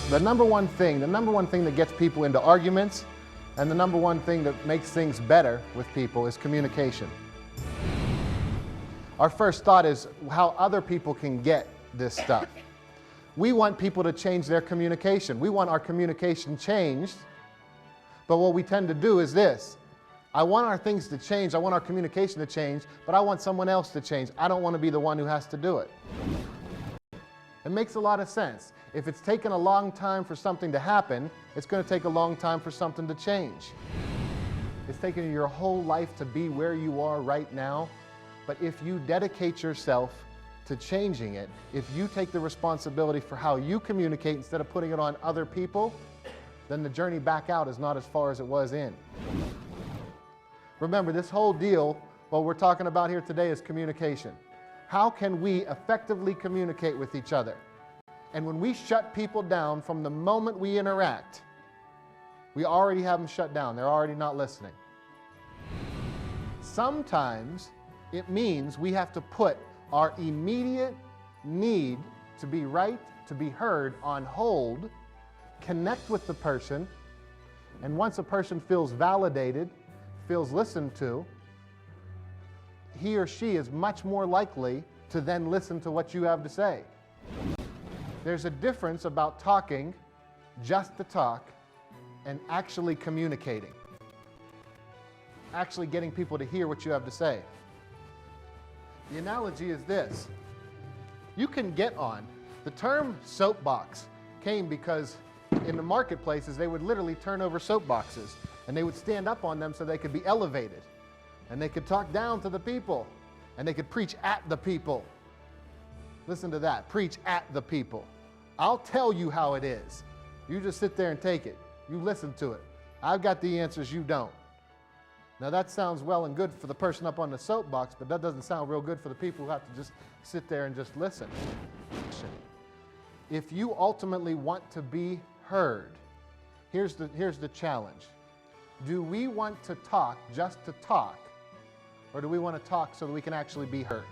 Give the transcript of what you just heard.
The number one thing that gets people into arguments, and the number one thing that makes things better with people is communication. Our first thought is how other people can get this stuff. We want people to change their communication. We want our communication changed, but what we tend to do is this. I want our things to change, I want our communication to change, but I want someone else to change. I don't want to be the one who has to do it. It makes a lot of sense. If it's taken a long time for something to happen, it's going to take a long time for something to change. It's taken your whole life to be where you are right now, but if you dedicate yourself to changing it, if you take the responsibility for how you communicate instead of putting it on other people, then the journey back out is not as far as it was in. Remember, this whole deal, what we're talking about here today is communication. How can we effectively communicate with each other? And when we shut people down from the moment we interact, we already have them shut down. They're already not listening. Sometimes it means we have to put our immediate need to be right, to be heard on hold, connect with the person, and once a person feels validated, feels listened to, he or she is much more likely to then listen to what you have to say. There's a difference about talking just to talk and actually communicating. Actually getting people to hear what you have to say. The analogy is this. You can get on. The term soapbox came because in the marketplaces they would literally turn over soapboxes and they would stand up on them so they could be elevated. And they could talk down to the people and they could preach at the people. Listen to that, preach at the people. I'll tell you how it is. You just sit there and take it. You listen to it. I've got the answers, you don't. Now that sounds well and good for the person up on the soapbox, but that doesn't sound real good for the people who have to just sit there and just listen. If you ultimately want to be heard, here's the challenge. Do we want to talk just to talk, or do we want to talk so that we can actually be heard?